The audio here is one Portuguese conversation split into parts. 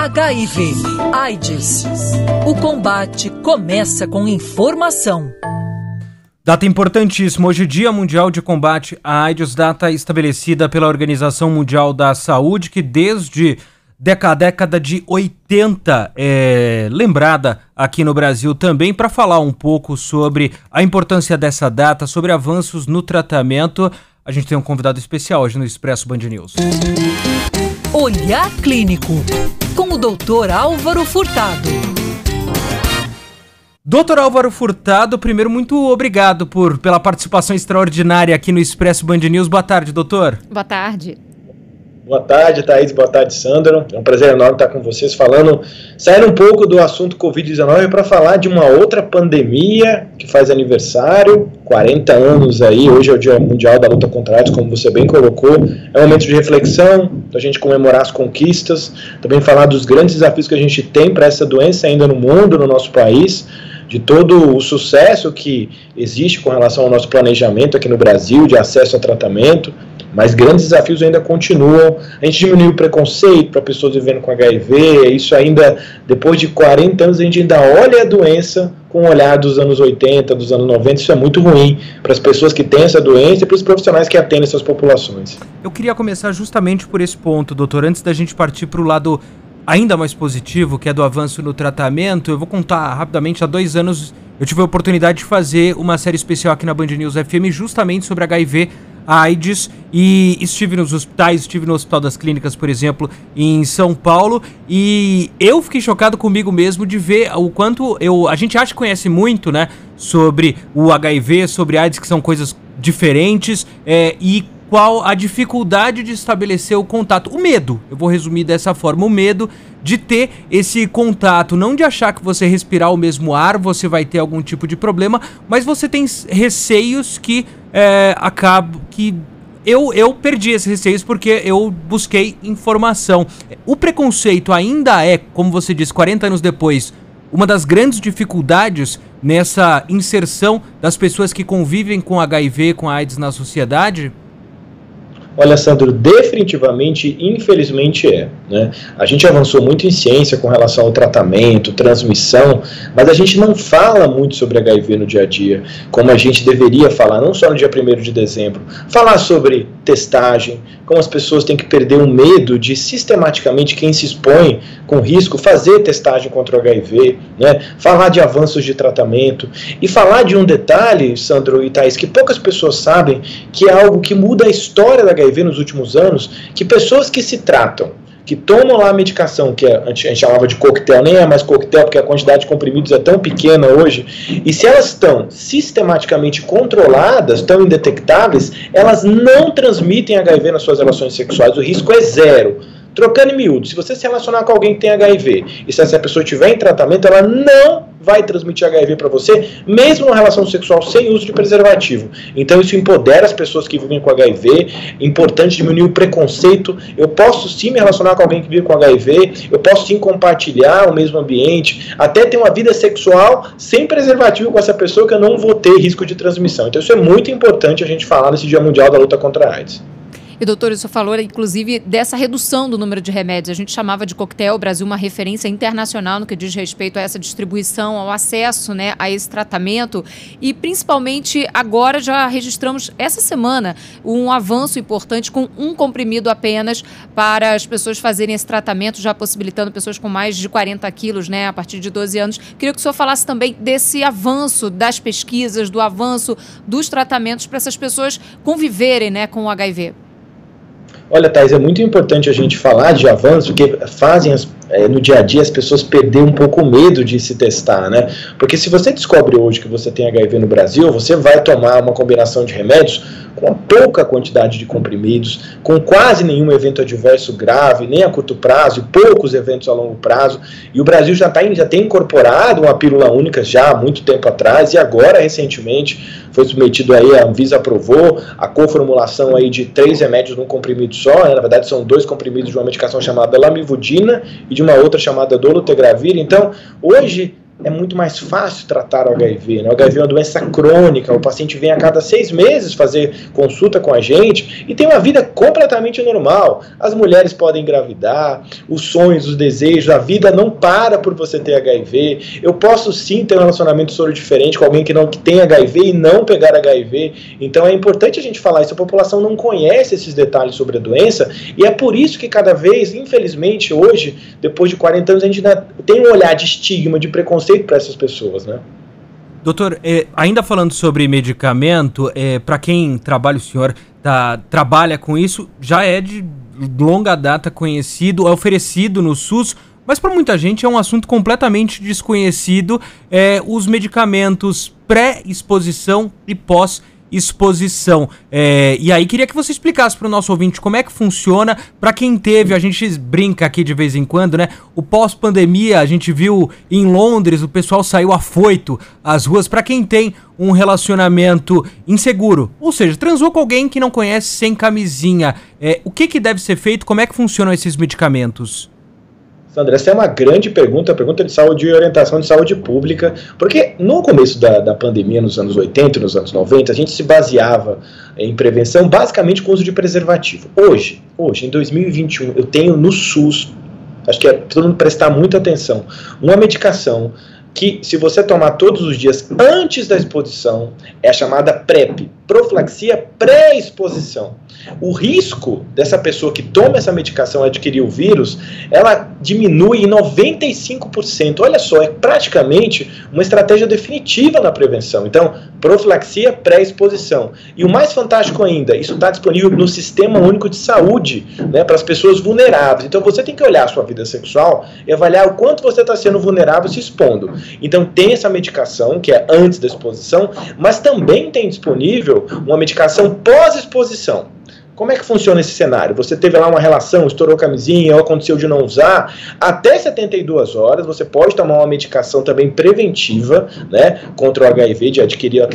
HIV, AIDS. O combate começa com informação. Data importantíssima. Hoje, Dia Mundial de Combate à AIDS, data estabelecida pela Organização Mundial da Saúde, que desde a década de 80 é lembrada aqui no Brasil também. Para falar um pouco sobre a importância dessa data, sobre avanços no tratamento, a gente tem um convidado especial hoje no Expresso Band News. Olhar Clínico, com o Dr. Álvaro Furtado. Dr. Álvaro Furtado, primeiro, muito obrigado pela participação extraordinária aqui no Expresso Band News. Boa tarde, doutor. Boa tarde. Boa tarde, Thaís. Boa tarde, Sandro. É um prazer enorme estar com vocês saindo um pouco do assunto Covid-19 para falar de uma outra pandemia que faz aniversário, 40 anos aí. Hoje é o Dia Mundial da Luta contra a AIDS, como você bem colocou. É um momento de reflexão, da gente comemorar as conquistas, também falar dos grandes desafios que a gente tem para essa doença ainda no mundo, no nosso país, de todo o sucesso que existe com relação ao nosso planejamento aqui no Brasil, de acesso a tratamento, mas grandes desafios ainda continuam. A gente diminuiu o preconceito para pessoas vivendo com HIV, isso ainda, depois de 40 anos, a gente ainda olha a doença com o olhar dos anos 80, dos anos 90, isso é muito ruim para as pessoas que têm essa doença e para os profissionais que atendem essas populações. Eu queria começar justamente por esse ponto, doutor, antes da gente partir para o lado ainda mais positivo, que é do avanço no tratamento. Eu vou contar rapidamente. Há 2 anos eu tive a oportunidade de fazer uma série especial aqui na Band News FM justamente sobre HIV, AIDS, e estive nos hospitais, estive no Hospital das Clínicas, por exemplo, em São Paulo, e eu fiquei chocado comigo mesmo de ver o quanto a gente acha que conhece muito, né, sobre o HIV, sobre AIDS, que são coisas diferentes, e qual a dificuldade de estabelecer o contato, o medo, eu vou resumir dessa forma, o medo de ter esse contato, não de achar que você respirar o mesmo ar, você vai ter algum tipo de problema, mas você tem receios que eu perdi esses receios porque eu busquei informação. O preconceito ainda é, como você disse, 40 anos depois, uma das grandes dificuldades nessa inserção das pessoas que convivem com HIV, com AIDS na sociedade? Olha, Sandro, definitivamente, infelizmente né? A gente avançou muito em ciência com relação ao tratamento, transmissão, mas a gente não fala muito sobre HIV no dia a dia, como a gente deveria falar, não só no dia 1º de dezembro. Falar sobre testagem, como as pessoas têm que perder o medo de sistematicamente quem se expõe com risco fazer testagem contra o HIV, né? Falar de avanços de tratamento e falar de um detalhe, Sandro e Thaís, que poucas pessoas sabem, que é algo que muda a história da HIV nos últimos anos, que pessoas que se tratam, que tomam lá a medicação, que a gente chamava de coquetel, nem é mais coquetel, porque a quantidade de comprimidos é tão pequena hoje, e se elas estão sistematicamente controladas, estão indetectáveis, elas não transmitem HIV nas suas relações sexuais, o risco é 0. Trocando em miúdo, se você se relacionar com alguém que tem HIV, e se essa pessoa estiver em tratamento, ela não vai transmitir HIV para você, mesmo numa relação sexual sem uso de preservativo. Então isso empodera as pessoas que vivem com HIV, é importante diminuir o preconceito. Eu posso sim me relacionar com alguém que vive com HIV, eu posso sim compartilhar o mesmo ambiente, até ter uma vida sexual sem preservativo com essa pessoa, que eu não vou ter risco de transmissão. Então isso é muito importante a gente falar nesse Dia Mundial da Luta contra a AIDS. E, doutor, o senhor falou, inclusive, dessa redução do número de remédios. A gente chamava de coquetel, o Brasil uma referência internacional no que diz respeito a essa distribuição, ao acesso, né, a esse tratamento. E, principalmente, agora já registramos, essa semana, um avanço importante com um comprimido apenas para as pessoas fazerem esse tratamento, já possibilitando pessoas com mais de 40 quilos, né, a partir de 12 anos. Queria que o senhor falasse também desse avanço das pesquisas, do avanço dos tratamentos para essas pessoas conviverem, né, com o HIV. Olha, Thaís, é muito importante a gente falar de avanço, porque fazem no dia a dia as pessoas perderem um pouco o medo de se testar, né? Porque se você descobre hoje que você tem HIV no Brasil, você vai tomar uma combinação de remédios com uma pouca quantidade de comprimidos, com quase nenhum evento adverso grave, nem a curto prazo, e poucos eventos a longo prazo. E o Brasil já tem incorporado uma pílula única já há muito tempo atrás, e agora, recentemente, foi submetido aí, a Anvisa aprovou a coformulação aí de 3 remédios num comprimido só, né? Na verdade são 2 comprimidos de uma medicação chamada lamivudina e de uma outra chamada dolutegravir. Então, hoje, é muito mais fácil tratar o HIV, né? O HIV é uma doença crônica, o paciente vem a cada 6 meses fazer consulta com a gente e tem uma vida completamente normal. As mulheres podem engravidar, os sonhos, os desejos, a vida não para por você ter HIV. Eu posso sim ter um relacionamento soro diferente com alguém que tem HIV e não pegar HIV. Então é importante a gente falar isso. A população não conhece esses detalhes sobre a doença e é por isso que cada vez, infelizmente, hoje, depois de 40 anos, a gente ainda tem um olhar de estigma, de preconceito para essas pessoas, né? Doutor, ainda falando sobre medicamento, para quem trabalha, o senhor trabalha com isso, já é de longa data conhecido, é oferecido no SUS, mas para muita gente é um assunto completamente desconhecido, os medicamentos pré-exposição e pós-exposição. E aí queria que você explicasse para o nosso ouvinte como é que funciona, para quem teve, a gente brinca aqui de vez em quando, né? O pós-pandemia, a gente viu em Londres, o pessoal saiu afoito às ruas, para quem tem um relacionamento inseguro, ou seja, transou com alguém que não conhece sem camisinha. O que deve ser feito, como é que funcionam esses medicamentos? Sandra, essa é uma grande pergunta de saúde e orientação de saúde pública, porque no começo da pandemia, nos anos 80 e nos anos 90, a gente se baseava em prevenção basicamente com o uso de preservativo. Hoje, em 2021, eu tenho no SUS, acho que é todo mundo prestar muita atenção, uma medicação que, se você tomar todos os dias antes da exposição, é a chamada PrEP, profilaxia pré-exposição. O risco dessa pessoa que toma essa medicação adquirir o vírus, ela diminui em 95%. Olha só, é praticamente uma estratégia definitiva na prevenção. Então, profilaxia pré-exposição. E o mais fantástico ainda, isso está disponível no Sistema Único de Saúde, né, para as pessoas vulneráveis. Então, você tem que olhar a sua vida sexual e avaliar o quanto você está sendo vulnerável se expondo. Então, tem essa medicação, que é antes da exposição, mas também tem disponível uma medicação pós-exposição. Como é que funciona esse cenário? Você teve lá uma relação, estourou camisinha ou aconteceu de não usar, até 72 horas você pode tomar uma medicação também preventiva, né, contra o HIV, de adquirir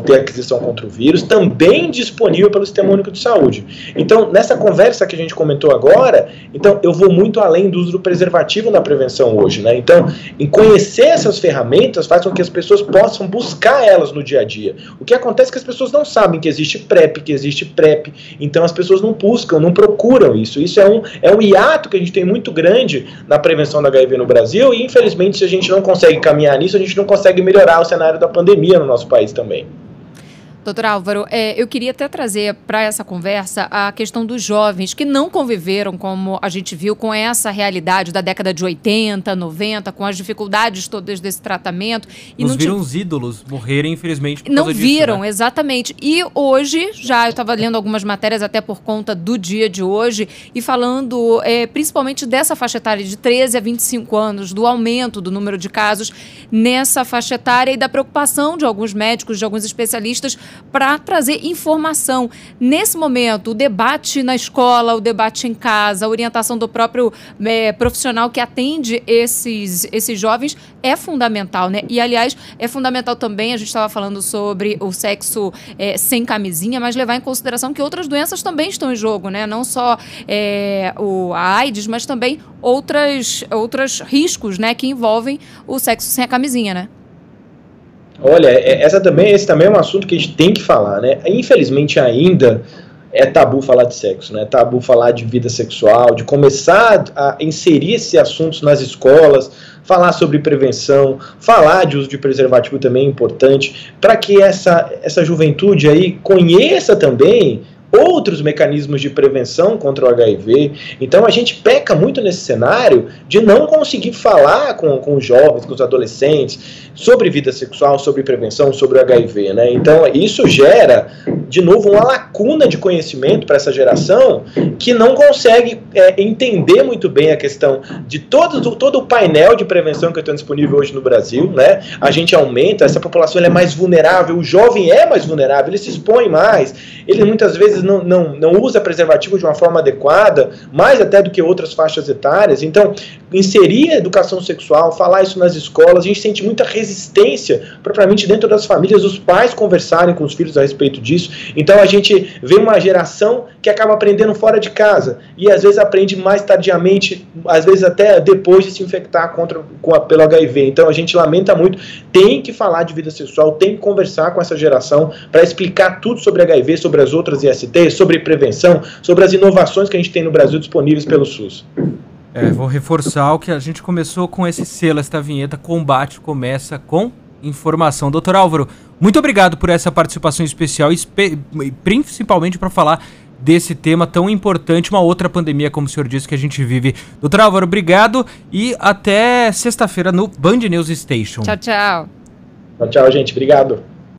ter aquisição contra o vírus, também disponível pelo Sistema Único de Saúde. Então, nessa conversa que a gente comentou agora, então eu vou muito além do uso do preservativo na prevenção hoje, né? Então, em conhecer essas ferramentas faz com que as pessoas possam buscar elas no dia a dia. O que acontece é que as pessoas não sabem que existe PrEP, que existe PrEP, então as pessoas não buscam, não procuram isso. Isso é um hiato que a gente tem muito grande na prevenção do HIV no Brasil e, infelizmente, se a gente não consegue caminhar nisso, a gente não consegue melhorar o cenário da pandemia no nosso país também. Doutor Álvaro, eu queria até trazer para essa conversa a questão dos jovens que não conviveram, como a gente viu, com essa realidade da década de 80, 90, com as dificuldades todas desse tratamento. E nos viram os ídolos morrerem, infelizmente, por causa disso, não viram, né? Exatamente. E hoje, eu estava lendo algumas matérias até por conta do dia de hoje, e falando principalmente dessa faixa etária de 13 a 25 anos, do aumento do número de casos nessa faixa etária e da preocupação de alguns médicos, de alguns especialistas, para trazer informação. Nesse momento, o debate na escola, o debate em casa, a orientação do próprio profissional que atende esses jovens é fundamental, né? E, aliás, é fundamental também, a gente estava falando sobre o sexo sem camisinha, mas levar em consideração que outras doenças também estão em jogo, né? Não só a AIDS, mas também outros riscos, né, que envolvem o sexo sem a camisinha, né? Olha, esse também é um assunto que a gente tem que falar, né? Infelizmente ainda é tabu falar de sexo, né? É tabu falar de vida sexual, de começar a inserir esses assuntos nas escolas, falar sobre prevenção, falar de uso de preservativo também é importante, para que essa juventude aí conheça também outros mecanismos de prevenção contra o HIV. Então a gente peca muito nesse cenário de não conseguir falar com os jovens, com os adolescentes, sobre vida sexual, sobre prevenção, sobre o HIV, né? Então isso gera, de novo, uma lacuna de conhecimento para essa geração que não consegue entender muito bem a questão de todo o painel de prevenção que está disponível hoje no Brasil, né? A gente aumenta, essa população é mais vulnerável, o jovem é mais vulnerável, ele se expõe mais, ele muitas vezes vezes não usa preservativo de uma forma adequada, mais até do que outras faixas etárias. Então, inserir a educação sexual, falar isso nas escolas, a gente sente muita resistência, propriamente dentro das famílias, os pais conversarem com os filhos a respeito disso. Então, a gente vê uma geração que acaba aprendendo fora de casa, e às vezes aprende mais tardiamente, às vezes até depois de se infectar pelo HIV. Então, a gente lamenta muito, tem que falar de vida sexual, tem que conversar com essa geração para explicar tudo sobre HIV, sobre as outras ISTs, sobre prevenção, sobre as inovações que a gente tem no Brasil disponíveis pelo SUS. Vou reforçar o que a gente começou com esse selo, esta vinheta, combate começa com informação. Doutor Álvaro, muito obrigado por essa participação especial, principalmente para falar desse tema tão importante, uma outra pandemia, como o senhor disse, que a gente vive. Doutor Álvaro, obrigado e até sexta-feira no Band News Station. Tchau, tchau. Tchau, gente. Obrigado.